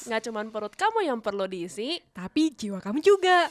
Nggak cuma perut kamu yang perlu diisi, tapi jiwa kamu juga.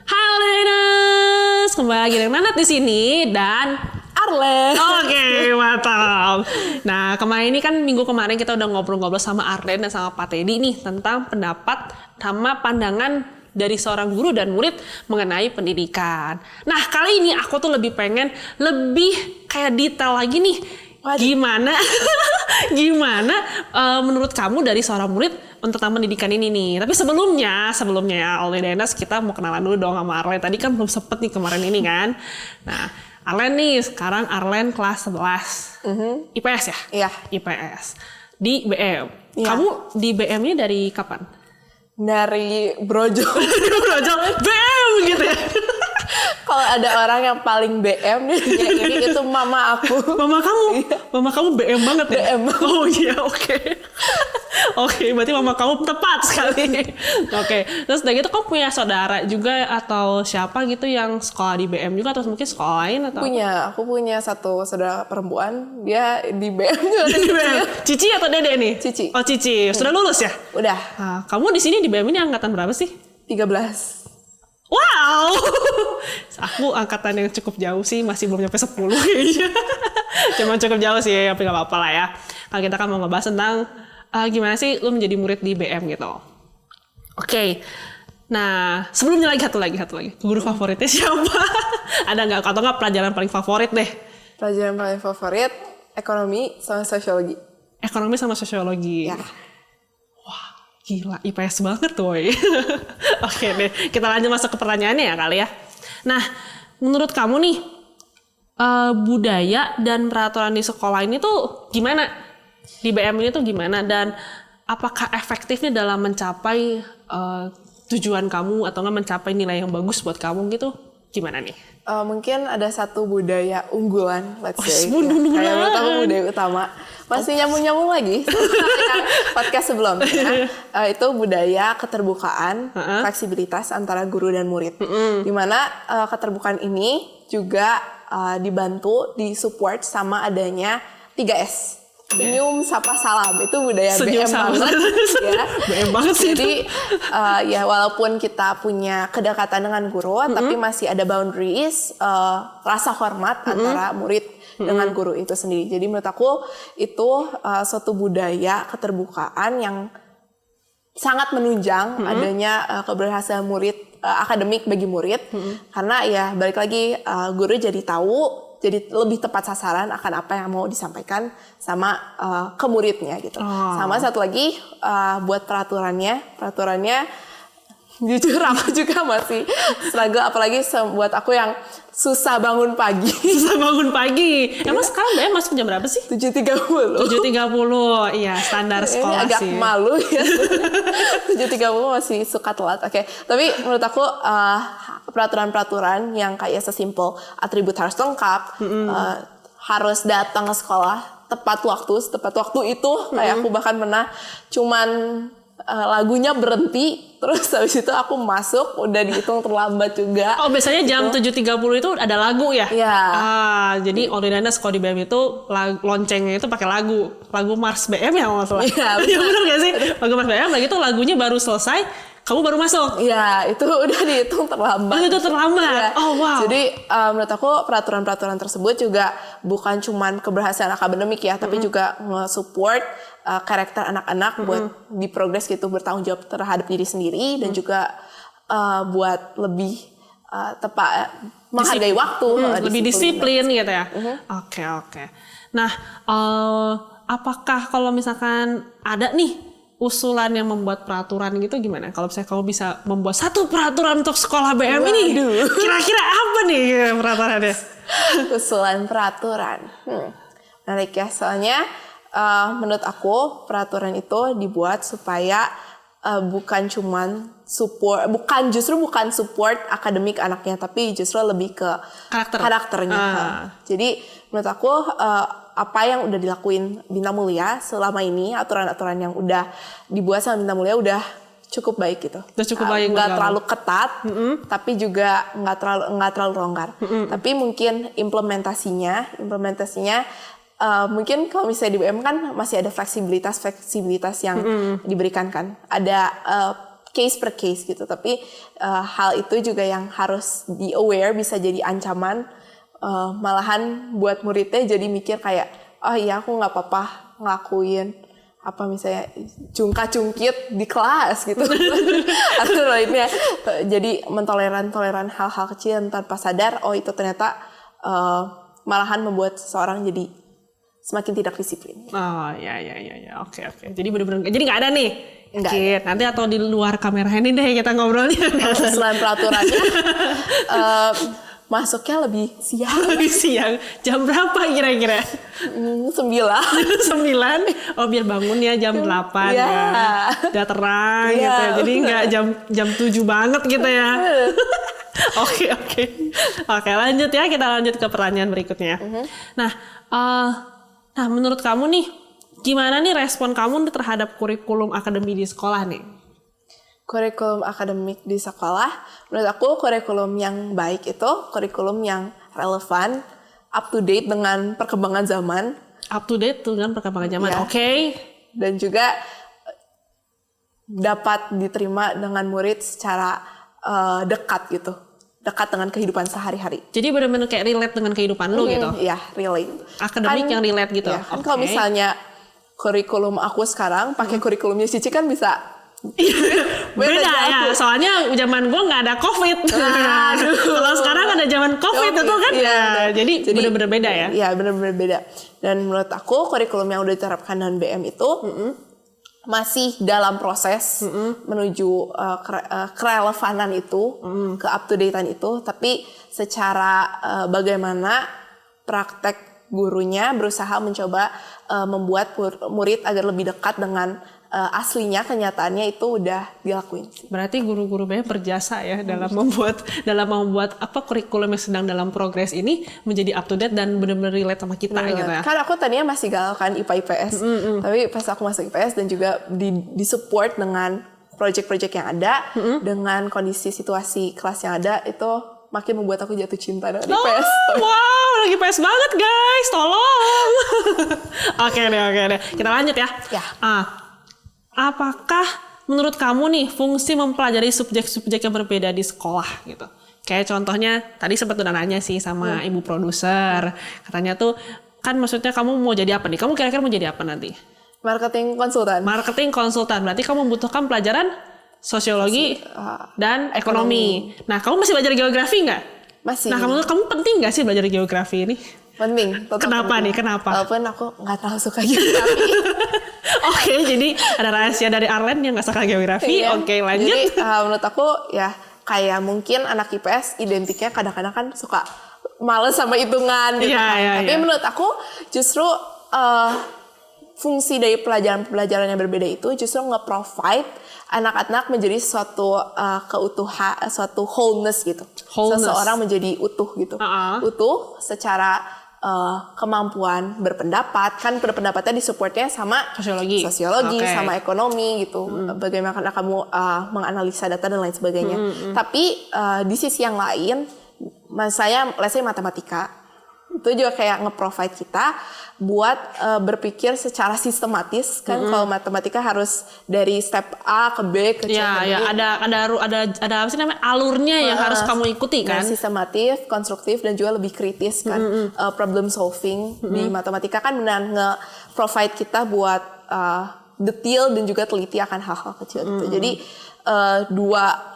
Halo Lenas, kembali lagi dengan Nanat di sini dan Arlen. Oke, mantap. Nah, kemarin ini kan minggu kemarin kita udah ngobrol-ngobrol sama Arlen dan sama Pak Teddy nih tentang pendapat sama pandangan dari seorang guru dan murid mengenai pendidikan. Nah, kali ini aku tuh lebih pengen lebih kayak detail lagi nih. Gimana menurut kamu dari seorang murid tentang pendidikan ini nih. Tapi sebelumnya ya oleh Denas kita mau kenalan dulu dong sama Arlen. Tadi kan belum sempet nih kemarin ini kan. Nah, Arlen nih sekarang Arlen kelas 11. IPS ya? Iya. IPS. Di BM. Iya. Kamu di BM-nya dari kapan? Dari brojol. Brojol BM gitu ya. Kalau ada orang yang paling BM nih, ini itu mama aku. Mama kamu BM banget ya? BM. Oh iya, oke. Oke, berarti mama kamu tepat sekali. Oke, terus dari itu kamu punya saudara juga atau siapa gitu yang sekolah di BM juga atau mungkin sekolah lain atau? Aku punya satu saudara perempuan, dia di BM juga. Di BM. Cici atau Dede nih? Cici. Oh, Cici. Sudah lulus ya? Udah. Nah, kamu di sini di BM ini angkatan berapa sih? 13. Wow, aku angkatan yang cukup jauh sih, masih belum nyampe 10 kayaknya. Cuma cukup jauh sih, tapi nggak apa-apa lah ya. Kalau kita kan mau ngebahas tentang gimana sih lu menjadi murid di BM gitu. Oke, nah sebelumnya satu lagi. Guru favoritnya siapa? Ada nggak? Atau nggak pelajaran paling favorit deh? Pelajaran paling favorit, ekonomi sama sosiologi. Ekonomi sama sosiologi. Ya. Gila, IPS banget woy. Oke deh, kita lanjut masuk ke pertanyaannya ya kali ya. Nah, menurut kamu nih, budaya dan peraturan di sekolah ini tuh gimana? Di BM ini tuh gimana? Dan apakah efektif nih dalam mencapai tujuan kamu atau nggak mencapai nilai yang bagus buat kamu gitu? Gimana nih? Mungkin ada satu budaya unggulan, let's say. Unggulan. Kayak menurut aku budaya utama. Masih nyambung-nyambung lagi sama podcast sebelumnya. Itu budaya keterbukaan, fleksibilitas antara guru dan murid. Dimana keterbukaan ini juga dibantu, disupport sama adanya 3S. Senyum, sapa, salam. Itu budaya BM banget. Ya. BM banget sih. Jadi ya walaupun kita punya kedekatan dengan guru, tapi masih ada boundaries, rasa hormat antara murid dengan guru itu sendiri. Jadi menurut aku itu suatu budaya keterbukaan yang sangat menunjang adanya keberhasilan murid, akademik bagi murid. Karena ya balik lagi guru jadi tahu, jadi lebih tepat sasaran akan apa yang mau disampaikan sama ke muridnya gitu. Sama satu lagi buat peraturannya jujur aku juga masih struggle, apalagi buat aku yang susah bangun pagi. Emang sekarang BM masuk jam berapa sih? 7.30. 7.30, iya standar sekolah ini agak sih. malu ya. 7.30 masih suka telat. Oke. Tapi menurut aku peraturan-peraturan yang kayak sesimpel atribut harus lengkap, harus datang ke sekolah tepat waktu itu kayak aku bahkan pernah cuman lagunya berhenti, terus habis itu aku masuk udah dihitung terlambat juga. Oh, biasanya jam 7.30 itu ada lagu ya? Iya. Jadi Oleh Danas kalau di BM itu loncengnya itu pakai lagu Mars BM ya kalau nggak salah. Iya, benar nggak sih? Lagu Mars BM, lagi itu lagunya baru selesai, kamu baru masuk. Iya, itu udah dihitung terlambat. Itu terlambat. Ya. Oh wow. Jadi menurut aku peraturan-peraturan tersebut juga bukan cuman keberhasilan akademik ya, tapi juga nge-support karakter anak-anak buat diprogres gitu, bertanggung jawab terhadap diri sendiri dan juga buat lebih tepat menghargai waktu, lebih disiplin gitu ya. Oke. Nah, apakah kalau misalkan ada nih usulan yang membuat peraturan gitu gimana? Kalau misalnya kamu bisa membuat satu peraturan untuk sekolah BM ini, kira-kira apa nih peraturannya? Usulan peraturan. Menarik ya, soalnya menurut aku peraturan itu dibuat supaya bukan support akademik anaknya, tapi justru lebih ke karakternya. Jadi menurut aku apa yang udah dilakuin Bina Mulia selama ini, aturan-aturan yang udah dibuat sama Bina Mulia udah cukup baik gitu. Udah cukup baik, nggak terlalu ketat, tapi juga nggak terlalu longgar. Tapi mungkin implementasinya mungkin kalau misalnya di BM kan masih ada fleksibilitas yang diberikan kan. Ada case per case gitu. Tapi hal itu juga yang harus di aware bisa jadi ancaman. Malahan buat muridnya jadi mikir kayak, oh iya aku nggak apa-apa ngelakuin apa misalnya cungkit di kelas gitu atau lainnya. Jadi mentoleran hal-hal kecil tanpa sadar, oh itu ternyata malahan membuat seseorang jadi semakin tidak disiplin. Oh ya, oke. Jadi benar-benar jadi nggak ada nih. Enggak. Nanti atau di luar kamera ini deh kita ngobrolnya. Selain peraturannya, masuknya lebih siang. Lebih siang. Jam berapa kira-kira? 9. 9. Oh biar bangun ya jam 8 ya. Udah terang gitu ya. Jadi nggak jam 7 banget gitu ya. Oke, lanjut ya. Kita lanjut ke pertanyaan berikutnya. Nah, menurut kamu nih, gimana nih respon kamu terhadap kurikulum akademi di sekolah nih? Kurikulum akademik di sekolah, menurut aku kurikulum yang baik itu kurikulum yang relevan, up to date dengan perkembangan zaman. Up to date dengan perkembangan zaman, oke. Dan juga dapat diterima dengan murid secara dekat gitu. Dekat dengan kehidupan sehari-hari. Jadi benar-benar kayak relate dengan kehidupan lu gitu? Iya, relate. Akademik yang relate gitu? Ya, kan kalau misalnya kurikulum aku sekarang pakai kurikulumnya Cici kan bisa beda ya, soalnya zaman gue nggak ada COVID. Kalau sekarang ada zaman COVID itu kan jadi benar-benar beda ya? Iya, benar-benar beda. Dan menurut aku kurikulum yang udah diterapkan dengan BM itu masih dalam proses menuju kerelevanan itu, ke up to date-an itu, tapi secara bagaimana praktek gurunya berusaha mencoba membuat murid agar lebih dekat dengan aslinya, kenyataannya itu udah dilakuin. Berarti guru-guru BM berjasa ya dalam membuat apa kurikulum yang sedang dalam progres ini menjadi up to date dan benar-benar relate sama kita gitu ya. Kan aku tadinya masih galau kan IPA IPS, tapi pas aku masuk IPS dan juga di support dengan project-project yang ada, dengan kondisi situasi kelas yang ada, itu makin membuat aku jatuh cinta dengan IPS. Wow, lagi IPS banget guys, tolong. Oke deh. Kita lanjut ya. Apakah menurut kamu nih fungsi mempelajari subjek-subjek yang berbeda di sekolah gitu? Kayak contohnya tadi sempat udah nanya sih sama ibu produser. Katanya tuh kan maksudnya kamu mau jadi apa nih? Kamu kira-kira mau jadi apa nanti? Marketing konsultan. Berarti kamu membutuhkan pelajaran sosiologi dan ekonomi. Nah, kamu masih belajar geografi nggak? Masih. Nah, kamu penting nggak sih belajar geografi ini? Penting. Kenapa nih? Walaupun aku nggak terlalu suka geografi. Oke, jadi ada rahasia dari Arlen yang nggak suka geografi. Oke, lanjut. Jadi menurut aku ya kayak mungkin anak IPS identiknya kadang-kadang kan suka males sama hitungan gitu. Tapi menurut aku justru fungsi dari pelajaran yang berbeda itu justru nge-provide anak-anak menjadi suatu keutuhan, suatu wholeness gitu. Seseorang menjadi utuh gitu. Utuh secara kemampuan berpendapat, kan berpendapatnya disupportnya sama sosiologi, sama ekonomi gitu. Bagaimana kamu menganalisa data dan lain sebagainya. Tapi di sisi yang lain, saya let's say matematika itu juga kayak nge-provide kita buat berpikir secara sistematis kan. Kalau matematika harus dari step A ke B ke C ke D. Ada apa sih namanya alurnya yang harus kamu ikuti kan. Sistematif, konstruktif dan juga lebih kritis kan. Problem solving di matematika kan benar nge-provide kita buat detail dan juga teliti akan hal-hal kecil gitu. Jadi dua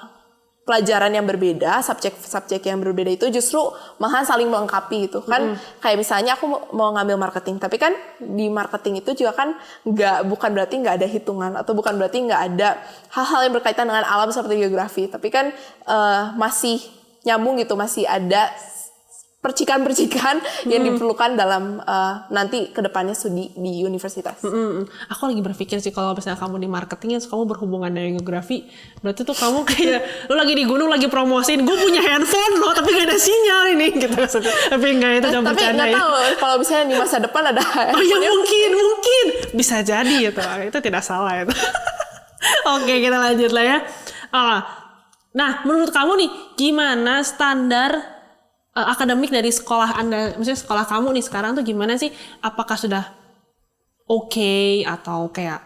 pelajaran yang berbeda, subjek yang berbeda itu justru malahan saling melengkapi gitu kan. Kayak misalnya aku mau ngambil marketing, tapi kan di marketing itu juga kan bukan berarti nggak ada hitungan atau bukan berarti nggak ada hal-hal yang berkaitan dengan alam seperti geografi, tapi kan masih nyambung gitu, masih ada percikan-percikan yang diperlukan dalam nanti kedepannya studi di universitas. Aku lagi berpikir sih kalau misalnya kamu di marketing ya kamu berhubungan dengan geografi, berarti tuh kamu kayak lu lagi di gunung lagi promosiin, gue punya handphone loh tapi gak ada sinyal ini gitu maksudnya. Tapi enggak, itu cuma bercanda ya. Tapi nggak tahu kalau misalnya di masa depan ada. Oh ya mungkin bisa jadi itu tidak salah itu. Oke, kita lanjut lah ya. Ah, nah, menurut kamu nih, gimana standar akademik dari sekolah Anda, maksudnya sekolah kamu nih sekarang tuh gimana sih? Apakah sudah oke atau kayak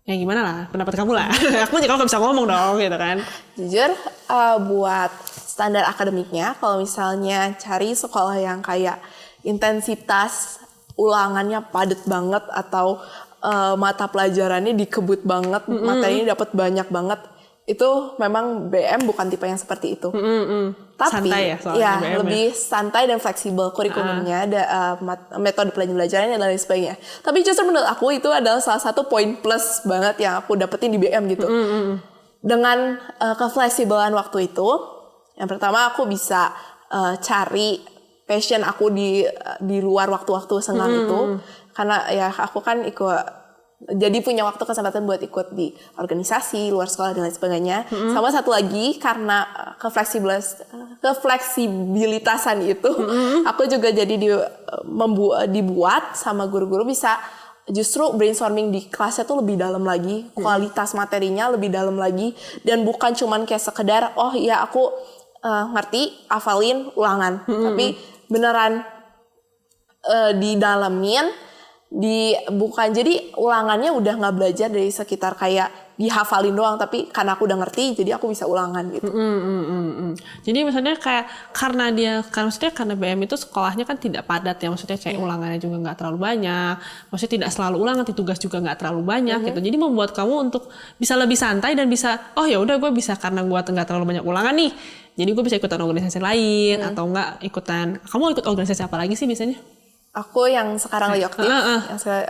ya gimana lah pendapat kamu lah. Aku juga nggak bisa ngomong dong gitu kan. Jujur, buat standar akademiknya, kalau misalnya cari sekolah yang kayak intensitas ulangannya padat banget atau mata pelajarannya dikebut banget, materinya dapat banyak banget, itu memang BM bukan tipe yang seperti itu. Tapi santai ya, BM lebih santai dan fleksibel kurikulumnya, ada metode pelajarannya dan lain sebagainya. Tapi justru menurut aku itu adalah salah satu poin plus banget yang aku dapetin di BM gitu. Dengan kefleksibelan waktu itu, yang pertama aku bisa cari passion aku di luar waktu-waktu senggang itu, karena ya aku kan jadi punya waktu kesempatan buat ikut di organisasi luar sekolah dan lain sebagainya. Sama satu lagi karena kefleksibilitasan itu, aku juga jadi dibuat sama guru-guru bisa justru brainstorming di kelasnya tuh lebih dalam lagi, kualitas materinya lebih dalam lagi, dan bukan cuman kayak sekedar oh ya aku ngerti, hafalin, ulangan, tapi beneran didalamin, bukan jadi ulangannya udah nggak belajar dari sekitar kayak dihafalin doang, tapi karena aku udah ngerti jadi aku bisa ulangan gitu. Jadi maksudnya kayak karena BM itu sekolahnya kan tidak padat ya, maksudnya kayak ulangannya juga nggak terlalu banyak, maksudnya tidak selalu ulangan, tugas juga nggak terlalu banyak gitu. Jadi membuat kamu untuk bisa lebih santai dan bisa oh ya udah gue bisa karena gue nggak terlalu banyak ulangan nih, jadi gue bisa ikutan organisasi lain atau enggak ikutan. Kamu ikut organisasi apa lagi sih biasanya? Aku yang sekarang lagi aktif,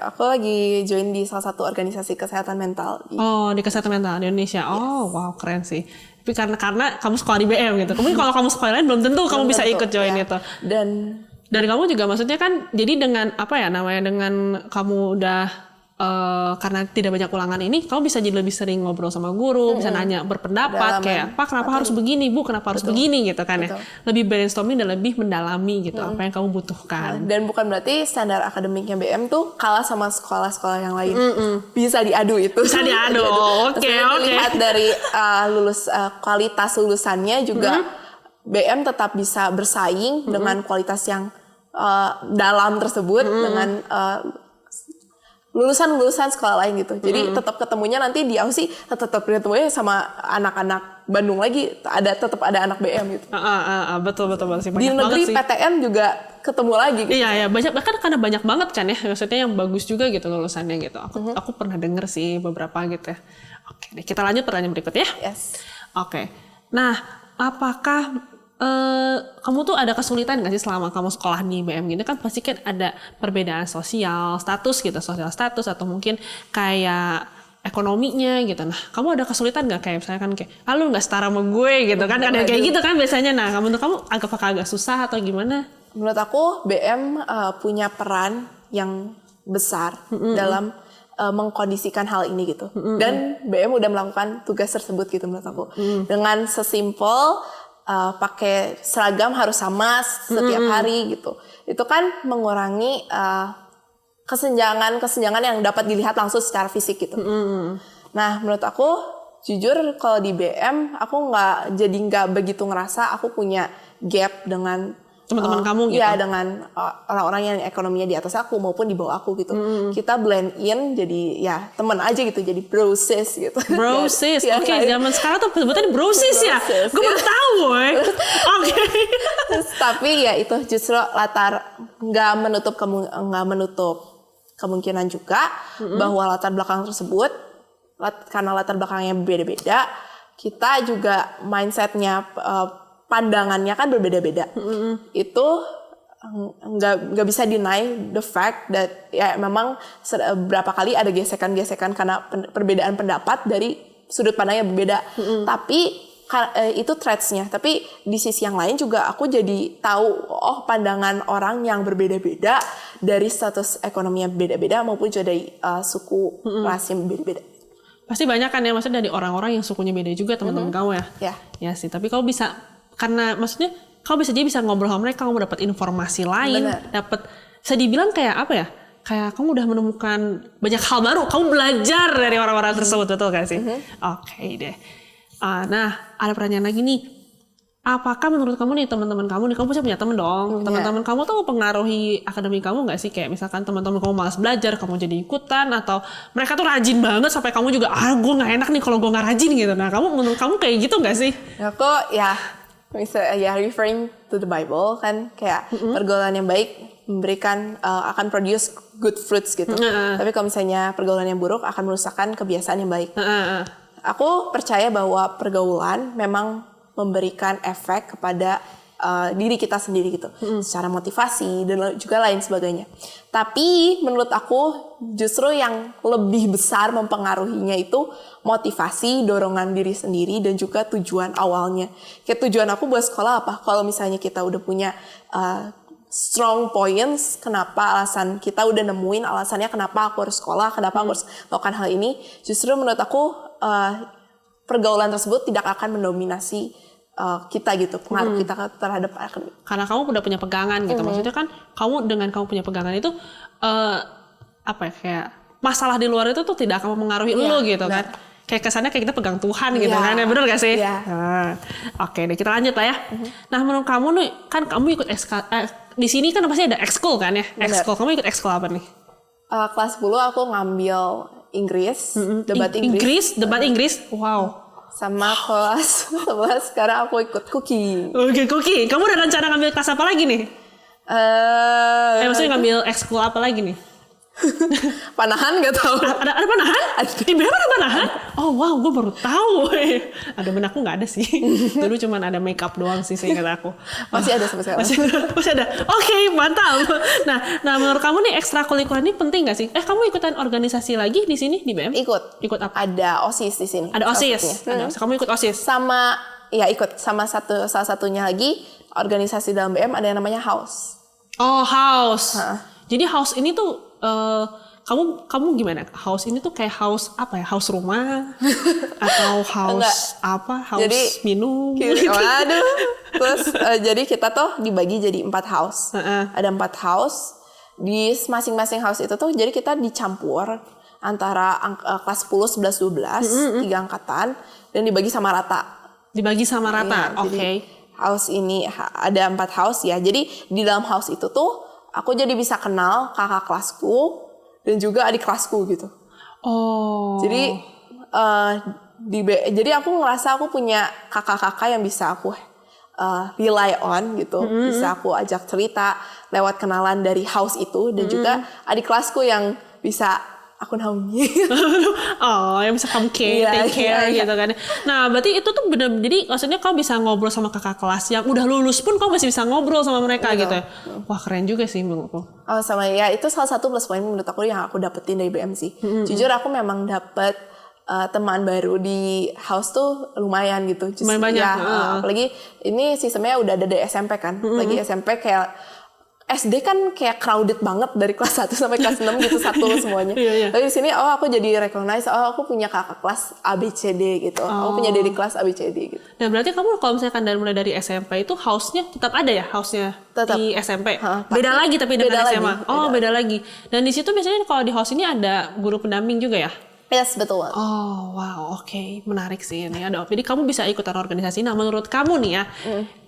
aku lagi join di salah satu organisasi kesehatan mental. Oh, di kesehatan mental di Indonesia. Oh, wow, keren sih. Tapi karena kamu sekolah di BM gitu. Kemudian kalau kamu sekolah lain belum tentu kamu bisa ikut join itu. Dan kamu juga maksudnya kan, jadi dengan apa ya namanya, dengan kamu udah karena tidak banyak ulangan ini, kamu bisa jadi lebih sering ngobrol sama guru, bisa nanya berpendapat kayak, Pak kenapa harus begini, Bu kenapa harus begini gitu kan ya. Lebih brainstorming dan lebih mendalami gitu apa yang kamu butuhkan. Dan bukan berarti standar akademiknya BM tuh kalah sama sekolah-sekolah yang lain. Bisa diadu itu. Bisa diadu. Oke. Lihat dari kualitas lulusannya juga, BM tetap bisa bersaing dengan kualitas yang dalam tersebut dengan lulusan sekolah lain gitu. Jadi tetap ketemunya nanti di Aussie, tetap ketemunya sama anak-anak Bandung lagi, tetap ada anak BM gitu. Betul sih. Di negeri PTN juga ketemu lagi gitu. Iya, banyak, bahkan karena banyak banget kan ya, maksudnya yang bagus juga gitu lulusannya gitu. Aku pernah denger sih beberapa gitu ya. Oke, kita lanjut pertanyaan berikut ya. Yes. Oke. Nah, apakah kamu tuh ada kesulitan nggak sih selama kamu sekolah di BM gitu kan, pasti kan ada perbedaan sosial status gitu, atau mungkin kayak ekonominya gitu. Nah, kamu ada kesulitan nggak kayak misalnya kan kayak lu nggak setara sama gue gitu kan, ada kayak gitu kan biasanya. Nah, kamu agak susah atau gimana? Menurut aku BM punya peran yang besar dalam mengkondisikan hal ini gitu. Dan BM udah melakukan tugas tersebut gitu menurut aku. Dengan sesimpel pakai seragam harus sama setiap hari gitu. Itu kan mengurangi kesenjangan yang dapat dilihat langsung secara fisik gitu. Nah, menurut aku jujur kalau di BM aku nggak begitu ngerasa aku punya gap dengan teman-teman kamu gitu. Iya, dengan orang-orang yang ekonominya di atas aku maupun di bawah aku gitu. Kita blend in jadi ya teman aja gitu, jadi brosis gitu. Brosis. Oke, zaman sekarang tuh sebutannya brosis ya. Gue baru tahu, woy. Oke. Tapi ya itu justru nggak menutup kemungkinan juga bahwa latar belakang tersebut, karena latar belakangnya berbeda-beda, kita juga mindsetnya pandangannya kan berbeda-beda. Itu nggak bisa deny the fact that ya memang berapa kali ada gesekan-gesekan karena perbedaan pendapat dari sudut pandang yang berbeda. Tapi itu threats-nya. Tapi di sisi yang lain juga aku jadi tahu pandangan orang yang berbeda-beda dari status ekonomi yang beda-beda maupun juga dari suku ras yang beda-beda. Pasti banyak kan ya, maksudnya dari orang-orang yang sukunya beda juga teman-teman kamu ya. Ya sih, tapi kamu bisa, karena maksudnya kamu bisa ngobrol sama mereka, kamu dapat informasi lain, dapat bisa dibilang kayak apa ya? kayak kamu udah menemukan banyak hal baru, kamu belajar dari orang-orang tersebut, betul gak sih? Oke deh. Nah, ada pertanyaan lagi nih. Apakah menurut kamu nih teman-teman kamu nih, kamu pasti punya teman dong. Teman-teman kamu tuh mempengaruhi akademi kamu nggak sih? Kayak misalkan teman-teman kamu malas belajar, kamu jadi ikutan, atau mereka tuh rajin banget sampai kamu juga gue nggak enak nih kalau gue nggak rajin gitu. Nah, menurut kamu kayak gitu nggak sih? Aku misalnya referring to the Bible kan, kayak pergaulan yang baik memberikan akan produce good fruits gitu. Tapi kalau misalnya pergaulan yang buruk akan merusakkan kebiasaan yang baik. Aku percaya bahwa pergaulan memang memberikan efek kepada diri kita sendiri gitu, secara motivasi dan juga lain sebagainya. Tapi menurut aku justru yang lebih besar mempengaruhinya itu motivasi, dorongan diri sendiri dan juga tujuan awalnya. Kayak tujuan aku buat sekolah apa? Kalau misalnya kita udah punya strong points, kenapa alasan kita udah nemuin alasannya kenapa aku harus sekolah, kenapa aku harus melakukan hal ini. Justru menurut aku pergaulan tersebut tidak akan mendominasi kita gitu, pengaruh kita terhadap akademik. Karena kamu udah punya pegangan gitu. Maksudnya kan dengan kamu punya pegangan itu kayak masalah di luar itu tuh tidak akan mempengaruhi lu gitu kan. Kayak kesannya kayak kita pegang Tuhan gitu kan, ya bener gak sih? Oke deh, kita lanjut lah ya. Nah, menurut kamu nih, kan kamu ikut di sini kan pasti ada ekskul kan ya? Ekskul, kamu ikut ekskul apa nih? Kelas 10 aku ngambil Inggris, debat Inggris, wow. Sama kelas 11 sekarang aku ikut cooking. Oke, cooking. Kamu udah rencana ngambil kelas apa lagi nih? Maksudnya ngambil ekskul apa lagi nih? Panahan gak tahu. Ada panahan? Di BM ada panahan? Oh wow, gue baru tahu. Ada benakku nggak ada sih. Dulu cuma ada makeup doang sih seingat aku. Masih ada sampai sekarang. Masih ada. Oke, mantap. Nah menurut kamu nih ekstrakurikuler ini penting nggak sih? Kamu ikutan organisasi lagi di sini di BM? Ikut apa? Ada OSIS di sini. Ada OSIS. Kamu ikut OSIS? Ikut sama salah satunya lagi organisasi dalam BM ada yang namanya House. Oh, House. Jadi House ini tuh kamu gimana? House ini tuh kayak house apa ya? House rumah atau house apa? House jadi, minum? Waduh. Terus jadi kita tuh dibagi jadi 4 house. Ada 4 house. Di masing-masing house itu tuh jadi kita dicampur antara kelas 10, 11, 12, 3 angkatan dan dibagi sama rata. Dibagi sama rata. Oke. House ini ada 4 house ya. Jadi di dalam house itu tuh aku jadi bisa kenal kakak kelasku dan juga adik kelasku gitu. Oh. Jadi jadi aku ngerasa aku punya kakak-kakak yang bisa aku rely on gitu. Bisa aku ajak cerita lewat kenalan dari house itu dan juga adik kelasku yang bisa aku naungi. Yang bisa kamu take care gitu kan. Nah, berarti itu tuh bener, jadi maksudnya kamu bisa ngobrol sama kakak kelas yang udah lulus pun kamu masih bisa ngobrol sama mereka gitu ya. Wah, keren juga sih menurutku. Sama ya, itu salah satu plus point menurut aku yang aku dapetin dari BM sih. Jujur aku memang dapet teman baru di house tuh lumayan gitu. Lumayan banyak. Apalagi ini sistemnya udah ada dari SMP kan. Lagi SMP kayak SD kan kayak crowded banget dari kelas 1 sampai kelas 6 gitu satu semuanya. Tapi di sini aku jadi recognize aku punya kakak kelas ABCD gitu. Aku punya adik kelas ABCD gitu. Dan berarti kamu kalau misalkan mulai dari SMP itu house-nya tetap ada ya house-nya di SMP? Beda lagi tapi dengan SMA. Beda lagi. Dan di situ biasanya kalau di house ini ada guru pendamping juga ya? Yes, betul. Oh, wow, oke. Menarik sih ini. Jadi kamu bisa ikutan organisasi. Nah, menurut kamu nih ya,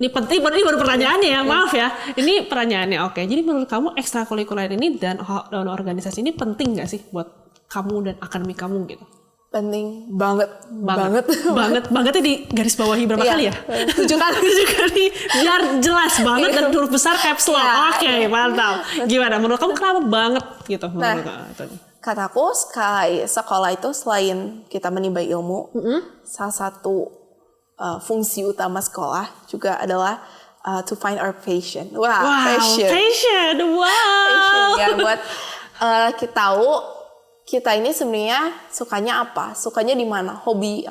ini penting, ini baru pertanyaannya ya, maaf ya. Ini pertanyaannya, oke. Jadi menurut kamu ekstrakurikuler ini dan organisasi ini penting nggak sih buat kamu dan akademik kamu gitu? Penting banget. Bangetnya di garis bawahi berapa kali ya? 7 kali. Biar jelas banget dan huruf besar caps lock. Oke, mantap. Gimana? Menurut kamu kenapa banget gitu? Kataku sekolah itu selain kita menimba ilmu, salah satu fungsi utama sekolah juga adalah to find our passion. Passion. Wow. Ya, buat kita tahu kita ini sebenarnya sukanya apa, sukanya di mana,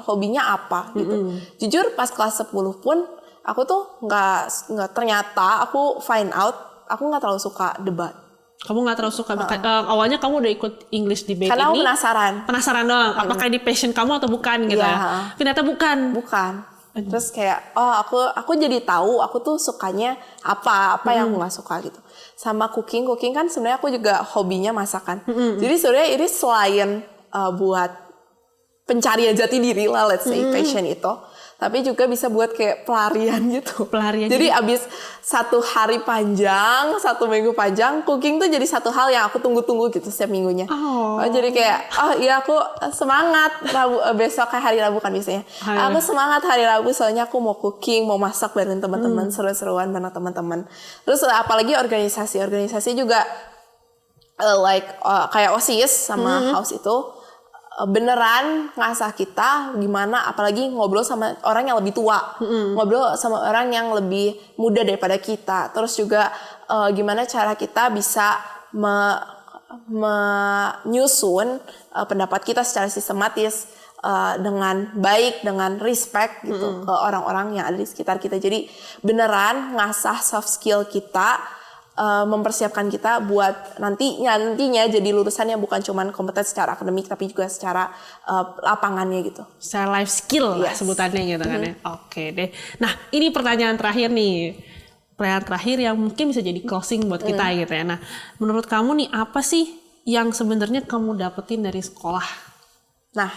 hobinya apa gitu. Jujur pas kelas 10 pun aku tuh nggak ternyata aku find out aku nggak terlalu suka debat. Kamu nggak terlalu suka. Awalnya kamu udah ikut English debate karena ini. Karena aku penasaran. Penasaran doang. Apakah ini passion kamu atau bukan gitu ya? Ternyata bukan. Terus kayak aku jadi tahu aku tuh sukanya apa yang aku nggak suka gitu. Sama cooking kan sebenarnya aku juga hobinya masakan. Jadi sebenarnya ini selain buat pencarian jati diri lah, let's say passion itu, tapi juga bisa buat kayak pelarian gitu. Jadi abis 1 hari panjang, 1 minggu panjang, cooking tuh jadi satu hal yang aku tunggu-tunggu gitu setiap minggunya. Jadi kayak iya aku semangat besok kayak hari Rabu kan biasanya. Aku semangat hari Rabu soalnya aku mau cooking, mau masak bareng teman-teman, seru-seruan bareng teman-teman. Terus apalagi organisasi juga kayak OSIS sama House itu beneran ngasah kita gimana, apalagi ngobrol sama orang yang lebih tua, ngobrol sama orang yang lebih muda daripada kita. Terus juga gimana cara kita bisa menyusun pendapat kita secara sistematis dengan baik, dengan respect gitu ke orang-orang yang ada di sekitar kita. Jadi beneran ngasah soft skill kita, mempersiapkan kita buat nantinya jadi lulusannya bukan cuma kompeten secara akademik tapi juga secara lapangannya gitu. Secara life skill lah sebutannya gitu kan ya. Oke deh. Nah ini pertanyaan terakhir nih. Pertanyaan terakhir yang mungkin bisa jadi closing buat kita gitu ya. Nah menurut kamu nih apa sih yang sebenarnya kamu dapetin dari sekolah? Nah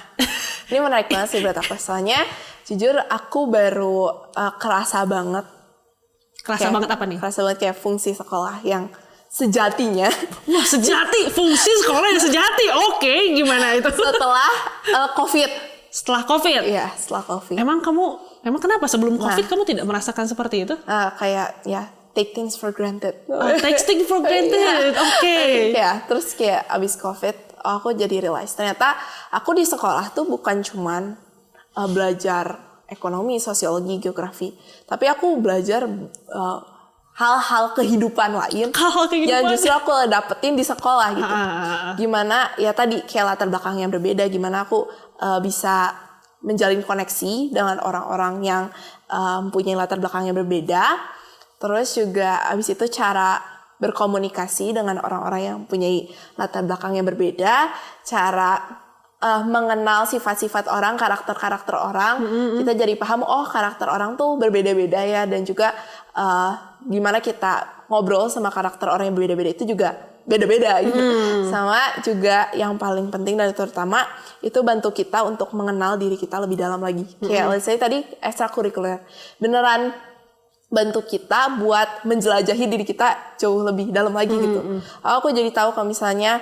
ini menarik banget sih buat aku. Soalnya jujur aku baru kerasa banget apa nih? Kerasa banget kayak fungsi sekolah yang sejatinya. Wah sejati, fungsi sekolah yang sejati. Oke, gimana itu? Setelah COVID. Setelah COVID? Iya, setelah COVID. Emang kenapa sebelum COVID kamu tidak merasakan seperti itu? Kayak take things for granted. Take things for granted, oke. Ya, terus kayak abis COVID aku jadi realize ternyata aku di sekolah tuh bukan cuman belajar ekonomi, sosiologi, geografi. Tapi aku belajar hal-hal kehidupan lain yang justru aku dapetin di sekolah gitu. Gimana ya tadi kayak latar belakang yang berbeda, gimana aku bisa menjalin koneksi dengan orang-orang yang mempunyai latar belakang yang berbeda. Terus juga abis itu cara berkomunikasi dengan orang-orang yang mempunyai latar belakang yang berbeda, cara mengenal sifat-sifat orang, karakter-karakter orang, kita jadi paham karakter orang tuh berbeda-beda ya, dan juga gimana kita ngobrol sama karakter orang yang berbeda-beda itu juga beda-beda gitu. Sama juga yang paling penting dan terutama itu bantu kita untuk mengenal diri kita lebih dalam lagi. Kayak let's say tadi ekstrakurikuler, beneran bantu kita buat menjelajahi diri kita jauh lebih dalam lagi gitu. Aku jadi tahu kalau misalnya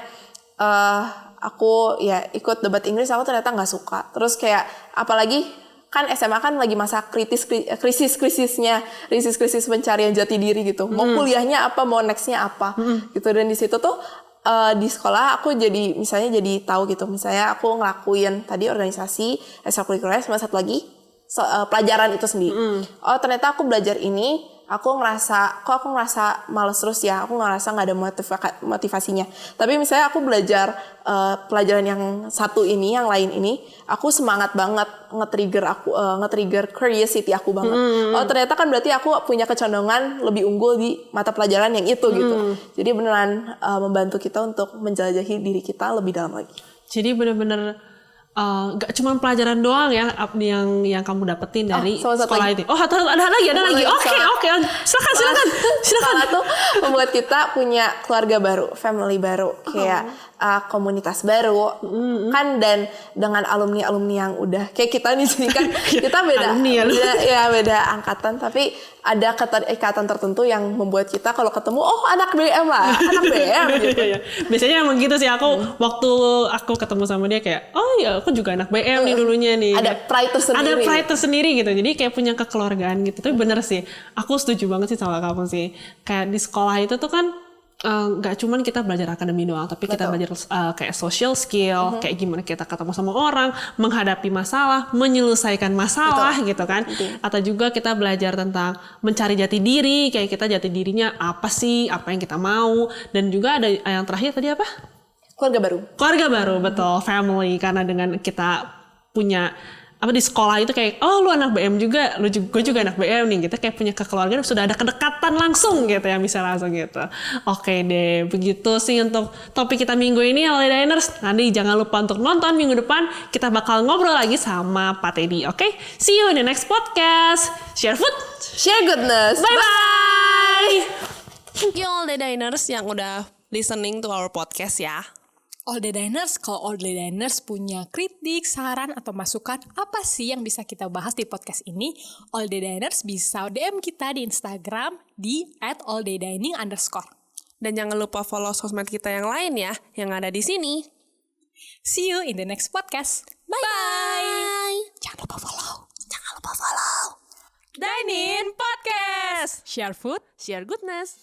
aku ya ikut debat Inggris aku ternyata nggak suka. Terus kayak apalagi kan SMA kan lagi masa krisis pencarian jati diri gitu. Mau kuliahnya apa, mau nextnya apa gitu. Dan di situ tuh di sekolah aku jadi tahu gitu. Misalnya aku ngelakuin tadi organisasi ekstrakurikuler sama satu lagi pelajaran itu sendiri. Ternyata aku belajar ini. Aku ngerasa malas terus ya, aku ngerasa nggak ada motivasinya. Tapi misalnya aku belajar pelajaran yang satu ini, yang lain ini, aku semangat banget, nge-trigger curiosity aku banget. Ternyata kan berarti aku punya kecenderungan lebih unggul di mata pelajaran yang itu gitu. Jadi beneran membantu kita untuk menjelajahi diri kita lebih dalam lagi. Jadi bener-bener gak cuma pelajaran doang ya yang kamu dapetin dari sekolah itu. Ada lagi. Oke. Silakan. Sekolah tuh membuat kita punya keluarga baru, family baru, kayak komunitas baru kan, dan dengan alumni yang udah kayak kita nih sini kan kita beda angkatan, tapi ada keterikatan tertentu yang membuat kita kalau ketemu anak BM gitu. Biasanya emang gitu sih aku waktu aku ketemu sama dia kayak aku juga anak BM nih dulunya nih. Ada pride tersendiri gitu. Jadi kayak punya kekeluargaan gitu. Tapi bener sih, aku setuju banget sih sama kamu sih. Kayak di sekolah itu tuh kan gak cuman kita belajar akademi doang, tapi kita belajar kayak social skill, kayak gimana kita ketemu sama orang, menghadapi masalah, menyelesaikan masalah gitu kan. Atau juga kita belajar tentang mencari jati diri, kayak kita jati dirinya apa sih, apa yang kita mau. Dan juga ada yang terakhir tadi apa? Keluarga baru, betul, family. Karena dengan kita punya di sekolah itu kayak, oh lu anak BM juga, gue juga anak BM nih, kita kayak punya kekeluargaan, sudah ada kedekatan langsung gitu ya, bisa langsung gitu. Oke deh, begitu sih untuk topik kita minggu ini Holiday Diners. Nanti jangan lupa untuk nonton minggu depan, kita bakal ngobrol lagi sama Pak Teddy, oke? See you in the next podcast. Share food, Share goodness. bye-bye! Thank you all the diners yang udah listening to our podcast ya. All the Diners, kalau All the Diners punya kritik, saran, atau masukan apa sih yang bisa kita bahas di podcast ini, All the Diners bisa DM kita di Instagram di @alldaydining_. Dan jangan lupa follow sosmed kita yang lain ya, yang ada di sini. See you in the next podcast. Bye! Jangan lupa follow. Dine In Podcast! Share food. Share goodness!